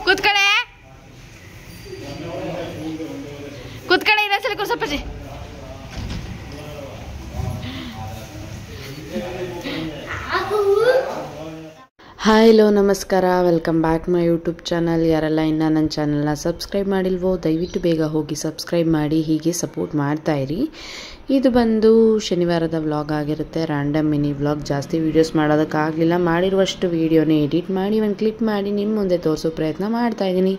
ಕೂತ್ಕಡೆ ಕೂತ್ಕಡೆ ಇನ್ನೊಂದ್ಸಲ ಕೂರ್ಸಪ್ಪಜಿ. Hi hello ನಮಸ್ಕಾರ, welcome back my YouTube channel. ಯಾರೆಲ್ಲ ಇನ್ನೂ ನನ್ನ ಚಾನಲ್ನ ಸಬ್ಸ್ಕ್ರೈಬ್ ಮಾಡಿಲ್ವೋ ದಯವಿಟ್ಟು ಬೇಗ ಹೋಗಿ ಸಬ್ಸ್ಕ್ರೈಬ್ ಮಾಡಿ, ಹೀಗೆ ಸಪೋರ್ಟ್ ಮಾಡ್ತಾಯಿರಿ. ಇದು ಬಂದು ಶನಿವಾರದ ವ್ಲಾಗ್ ಆಗಿರುತ್ತೆ, ರ್ಯಾಂಡಮ್ ಮಿನಿ ವ್ಲಾಗ್. ಜಾಸ್ತಿ ವೀಡಿಯೋಸ್ ಮಾಡೋದಕ್ಕಾಗಲಿಲ್ಲ, ಮಾಡಿರುವಷ್ಟು ವೀಡಿಯೋನೇ ಎಡಿಟ್ ಮಾಡಿ ಒಂದು ಕ್ಲಿಪ್ ಮಾಡಿ ನಿಮ್ಮ ಮುಂದೆ ತೋರಿಸೋ ಪ್ರಯತ್ನ ಮಾಡ್ತಾಯಿದ್ದೀನಿ.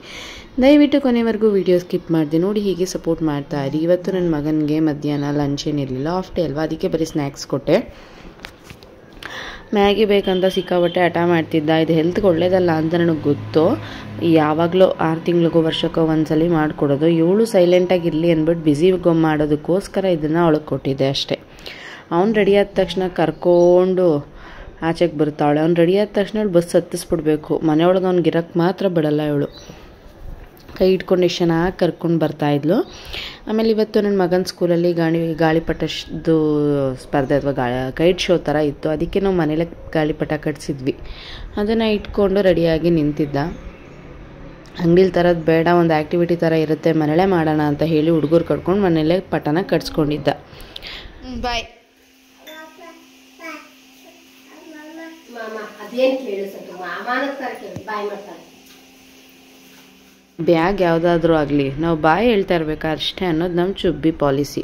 ದಯವಿಟ್ಟು ಕೊನೆವರೆಗೂ ವೀಡಿಯೋ ಸ್ಕಿಪ್ ಮಾಡಿದೆ ನೋಡಿ, ಹೀಗೆ ಸಪೋರ್ಟ್ ಮಾಡ್ತಾಯಿರಿ. ಇವತ್ತು ನನ್ನ ಮಗನಿಗೆ ಮಧ್ಯಾಹ್ನ ಲಂಚ್ ಏನಿರಲಿಲ್ಲ, ಆಫ್ ಡೇ ಅಲ್ವಾ, ಅದಕ್ಕೆ ಬರೀ ಸ್ನ್ಯಾಕ್ಸ್ ಕೊಟ್ಟೆ. ಮ್ಯಾಗಿ ಬೇಕಂತ ಸಿಕ್ಕಾಬಟ್ಟೆ ಹಠ ಮಾಡ್ತಿದ್ದ. ಇದು ಹೆಲ್ತ್ಗೆ ಒಳ್ಳೇದಲ್ಲ ಅಂತ ನನಗೆ ಗೊತ್ತು. ಯಾವಾಗಲೂ 6 ತಿಂಗಳಿಗೂ ವರ್ಷಕ್ಕೋ ಒಂದ್ಸಲಿ ಮಾಡಿಕೊಡೋದು. ಇವಳು ಸೈಲೆಂಟಾಗಿರಲಿ ಅಂದ್ಬಿಟ್ಟು ಬ್ಯುಸಿ ಮಾಡೋದಕ್ಕೋಸ್ಕರ ಇದನ್ನು ಅವಳಿಗೆ ಕೊಟ್ಟಿದ್ದೆ ಅಷ್ಟೇ. ಅವ್ನು ರೆಡಿ ಆದ ತಕ್ಷಣ ಕರ್ಕೊಂಡು ಆಚೆಗೆ ಬರ್ತಾವಳೆ. ಅವ್ನು ರೆಡಿ ಆದ ತಕ್ಷಣ ಅವಳು ಬಸ್ ಹತ್ತಿಸ್ಬಿಡ್ಬೇಕು. ಮನೆಯೊಳಗೆ ಅವ್ನಿಗೆ ಇರೋಕ್ಕೆ ಮಾತ್ರ ಬಿಡಲ್ಲ ಇವಳು. ಕೈ ಇಟ್ಕೊಂಡು ಎಷ್ಟು ಚೆನ್ನಾಗಿ ಕರ್ಕೊಂಡು ಬರ್ತಾಯಿದ್ಲು. ಆಮೇಲೆ ಇವತ್ತು ನನ್ನ ಮಗನ ಸ್ಕೂಲಲ್ಲಿ ಗಾಳಿಪಟದ್ದು ಸ್ಪರ್ಧೆ ಅಥವಾ ಕೈಟ್ ಶೋ ಥರ ಇತ್ತು. ಅದಕ್ಕೆ ನಾವು ಮನೇಲೆ ಗಾಳಿಪಟ ಕಟ್ಸಿದ್ವಿ. ಅದನ್ನು ಇಟ್ಕೊಂಡು ರೆಡಿಯಾಗಿ ನಿಂತಿದ್ದ. ಅಂಗಡಿಲಿ ತರೋದು ಬೇಡ, ಒಂದು ಆ್ಯಕ್ಟಿವಿಟಿ ಥರ ಇರುತ್ತೆ, ಮನೇಲೇ ಮಾಡೋಣ ಅಂತ ಹೇಳಿ ಹುಡುಗರು ಕಟ್ಕೊಂಡು ಮನೇಲೇ ಪಟನ ಕಟ್ಸ್ಕೊಂಡಿದ್ದ. ಬಾಯ್ ಬ್ಯಾಗ್ ಯಾವುದಾದ್ರೂ ಆಗಲಿ ನಾವು ಬಾಯಿ ಹೇಳ್ತಾ ಇರ್ಬೇಕು ಅಷ್ಟೇ ಅನ್ನೋದು ನಮ್ಮ ಚುಬ್ಬಿ ಪಾಲಿಸಿ.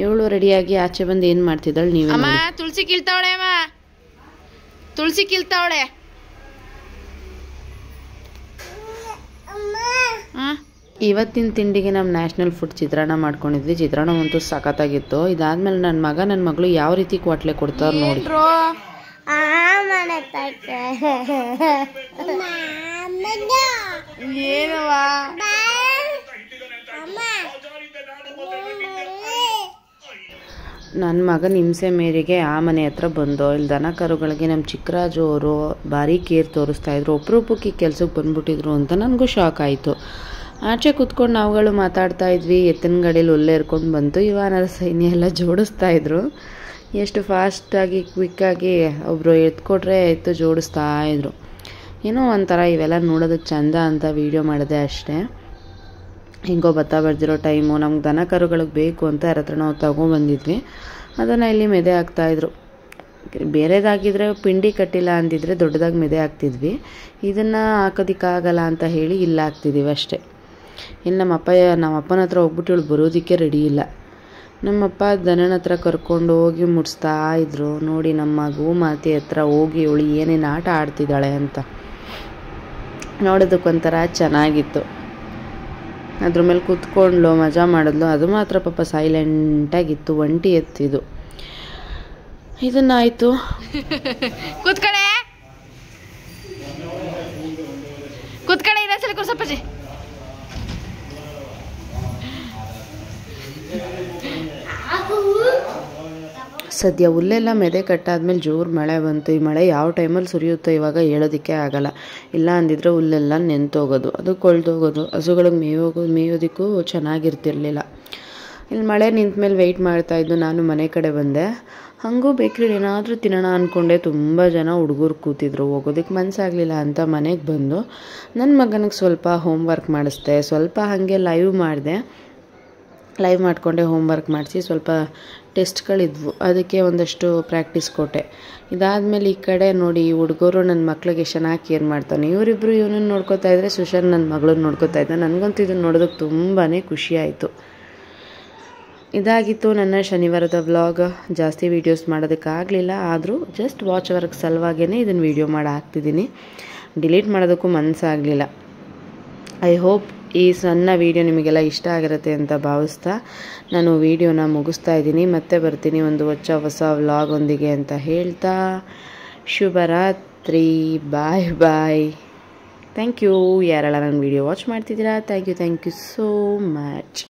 ಇವಳು ರೆಡಿಯಾಗಿ ಆಚೆ ಬಂದು ಏನು ಮಾಡ್ತಿದ್ದಾಳೆ ನೀವು? ಅಮ್ಮ ತುಳಸಿ ಕೀಳ್ತಾವಳೆ, ಅಮ್ಮ ತುಳಸಿ ಕೀಳ್ತಾವಳೆ. ಇವತ್ತಿನ ತಿಂಡಿಗೆ ನಮ್ಮ ನ್ಯಾಷನಲ್ ಫುಡ್ ಚಿತ್ರಾನ್ನ ಮಾಡ್ಕೊಂಡಿದ್ವಿ. ಚಿತ್ರಾನ್ನ ಅಂತೂ ಸಖತ್ತಾಗಿತ್ತು. ಇದಾದ್ಮೇಲೆ ನನ್ನ ಮಗಳು ಯಾವ ರೀತಿ ಕ್ವಾಟ್ಲೆ ಕೊಡ್ತಾವ್ರು ನೋಡಿ. ನನ್ನ ಮಗನ ಹಿಂಸೆ ಮೇರೆಗೆ ಆ ಮನೆ ಹತ್ರ ಬಂದು ಇಲ್ಲಿ ದನ ಕರುಗಳಿಗೆ ನಮ್ಮ ಚಿಕ್ಕರಾಜು ಅವರು ಭಾರಿ ಕೇರ್ ತೋರಿಸ್ತಾಯಿದ್ರು. ಒಬ್ರೊಬ್ಬಕ್ಕೆ ಕೆಲ್ಸಕ್ಕೆ ಬಂದ್ಬಿಟ್ಟಿದ್ರು ಅಂತ ನನಗೂ ಶಾಕ್ ಆಯಿತು. ಆಚೆ ಕೂತ್ಕೊಂಡು ನಾವುಗಳು ಮಾತಾಡ್ತಾ ಇದ್ವಿ. ಎತ್ತಿನ ಗಾಡೀಲಿ ಒಲ್ಲೆ ಇರ್ಕೊಂಡು ಬಂತು. ವಾನರ ಸೈನ್ಯ ಎಲ್ಲ ಜೋಡಿಸ್ತಾಯಿದ್ರು. ಎಷ್ಟು ಫಾಸ್ಟಾಗಿ ಕ್ವಿಕ್ಕಾಗಿ ಒಬ್ಬರು ಎತ್ಕೊಟ್ರೆ ಎತ್ತು ಜೋಡಿಸ್ತಾ ಇದ್ರು. ಏನೋ ಒಂಥರ ಇವೆಲ್ಲ ನೋಡೋದಕ್ಕೆ ಚಂದ ಅಂತ ವೀಡಿಯೋ ಮಾಡಿದೆ ಅಷ್ಟೇ. ಹಿಂಗೋ ಭತ್ತ ಬೆಳೆದಿರೋ ಟೈಮು ನಮ್ಗೆ ದನ ಕರುಗಳಿಗೆ ಬೇಕು ಅಂತ ಯಾರ ಹತ್ರ ನಾವು ತೊಗೊಂಬಂದಿದ್ವಿ. ಅದನ್ನು ಇಲ್ಲಿ ಮೆದೆ ಹಾಕ್ತಾಯಿದ್ರು. ಬೇರೆದಾಗಿದ್ದರೆ ಪಿಂಡಿ ಕಟ್ಟಿಲ್ಲ ಅಂದಿದ್ರೆ ದೊಡ್ಡದಾಗಿ ಮೆದೆ ಹಾಕ್ತಿದ್ವಿ. ಇದನ್ನು ಹಾಕೋದಕ್ಕಾಗಲ್ಲ ಅಂತ ಹೇಳಿ ಇಲ್ಲ ಹಾಕ್ತಿದ್ದೀವಿ ಅಷ್ಟೇ. ಇನ್ನು ನಮ್ಮ ಅಪ್ಪನ ಹತ್ರ ಹೋಗ್ಬಿಟ್ಟು ಇವಳು ಬರೋದಕ್ಕೆ ರೆಡಿ ಇಲ್ಲ. ನಮ್ಮಪ್ಪ ದನನ ಹತ್ರ ಕರ್ಕೊಂಡು ಹೋಗಿ ಮುಡಿಸ್ತಾ ಇದ್ರು. ನೋಡಿ ನಮ್ಮ ಗೋಮಾತೆ ಹತ್ರ ಹೋಗಿ ಇವಳು ಏನೇನು ಆಟ ಆಡ್ತಿದ್ದಾಳೆ ಅಂತ ನೋಡೋದಕ್ಕೊಂಥರ ಚೆನ್ನಾಗಿತ್ತು. ಅದ್ರ ಮೇಲೆ ಕೂತ್ಕೊಂಡ್ಲು ಮಜಾ ಮಾಡಿದ್ಲು. ಅದು ಮಾತ್ರ ಪಾಪ ಸೈಲೆಂಟಾಗಿತ್ತು. ಒಂಟಿ ಎತ್ತಿದು. ಇದನ್ನಾಯಿತು. ಕೂತ್ಕಡೆ ಕೂತ್ಕಡೆ ಇನ್ನೊಂದ್ಸಲ ಕೂರ್ಸಪ್ಪಜಿ. ಸದ್ಯ ಹುಲ್ಲೆಲ್ಲ ಮೆದೆ ಕಟ್ಟಾದ್ಮೇಲೆ ಜೋರು ಮಳೆ ಬಂತು. ಈ ಮಳೆ ಯಾವ ಟೈಮಲ್ಲಿ ಸುರಿಯುತ್ತೋ ಇವಾಗ ಹೇಳೋದಕ್ಕೆ ಆಗಲ್ಲ. ಇಲ್ಲ ಅಂದಿದ್ರೆ ಹುಲ್ಲೆಲ್ಲ ನೆಂತೋಗೋದು, ಅದು ಕೊಳ್ದೋಗೋದು, ಹಸುಗಳಿಗೆ ಮೇಯೋದಕ್ಕೂ ಚೆನ್ನಾಗಿರ್ತಿರ್ಲಿಲ್ಲ. ಇಲ್ಲಿ ಮಳೆ ನಿಂತ ಮೇಲೆ ವೆಯ್ಟ್ ಮಾಡ್ತಾಯಿದ್ದು. ನಾನು ಮನೆ ಕಡೆ ಬಂದೆ. ಹಾಗೂ ಬೇಕ್ರಿಲಿ ಏನಾದರೂ ತಿನ್ನೋಣ ಅಂದ್ಕೊಂಡೆ. ತುಂಬ ಜನ ಹುಡುಗರು ಕೂತಿದ್ರು. ಹೋಗೋದಕ್ಕೆ ಮನಸ್ಸಾಗಲಿಲ್ಲ ಅಂತ ಮನೆಗೆ ಬಂದು ನನ್ನ ಮಗನಿಗೆ ಸ್ವಲ್ಪ ಹೋಮ್ವರ್ಕ್ ಮಾಡಿಸ್ದೆ. ಸ್ವಲ್ಪ ಹಾಗೆ ಲೈವ್ ಮಾಡಿಕೊಂಡೆ. ಹೋಮ್ವರ್ಕ್ ಮಾಡಿಸಿ ಸ್ವಲ್ಪ ಟೆಸ್ಟ್ಗಳಿದ್ವು, ಅದಕ್ಕೆ ಒಂದಷ್ಟು ಪ್ರಾಕ್ಟೀಸ್ ಕೊಟ್ಟೆ. ಇದಾದಮೇಲೆ ಈ ಕಡೆ ನೋಡಿ ಹುಡುಗರು ನನ್ನ ಮಕ್ಳಿಗೆ ಚೆನ್ನಾಗಿ ಕೇರ್ ಮಾಡ್ತಾನೆ. ಇವರಿಬ್ಬರು ಇವನನ್ನು ನೋಡ್ಕೋತಾ ಇದ್ದರೆ ಸುಶಾನ್ ನನ್ನ ಮಗಳನ್ನ ನೋಡ್ಕೋತಾ ಇದ್ದ. ನನಗಂತೂ ಇದನ್ನು ನೋಡೋದಕ್ಕೆ ತುಂಬಾ ಖುಷಿಯಾಯಿತು. ಇದಾಗಿತ್ತು ನನ್ನ ಶನಿವಾರದ ವ್ಲಾಗ್. ಜಾಸ್ತಿ ವೀಡಿಯೋಸ್ ಮಾಡೋದಕ್ಕಾಗಲಿಲ್ಲ, ಆದರೂ ಜಸ್ಟ್ ವಾಚ್ ವರ್ಕ್ ಸಲುವಾಗೇ ಇದನ್ನು ವೀಡಿಯೋ ಮಾಡಿ ಹಾಕ್ತಿದ್ದೀನಿ. ಡಿಲೀಟ್ ಮಾಡೋದಕ್ಕೂ ಮನಸ್ಸಾಗಲಿಲ್ಲ. ಐ ಹೋಪ್ ಈ ಸಣ್ಣ ವೀಡಿಯೋ ನಿಮಗೆಲ್ಲ ಇಷ್ಟ ಆಗಿರುತ್ತೆ ಅಂತ ಭಾವಿಸ್ತಾ ನಾನು ವೀಡಿಯೋನ ಮುಗಿಸ್ತಾ ಇದ್ದೀನಿ. ಮತ್ತೆ ಬರ್ತೀನಿ ಒಂದು ಹೊಸ ವ್ಲಾಗ್ ಒಂದಿಗೆ ಅಂತ ಹೇಳ್ತಾ ಶುಭರಾತ್ರಿ. Bye bye. Thank you. ಯಾರೆಲ್ಲ ನನ್ನ ವೀಡಿಯೋ ವಾಚ್ ಮಾಡ್ತಿದ್ದೀರಾ, ಥ್ಯಾಂಕ್ ಯು ಸೋ ಮಚ್.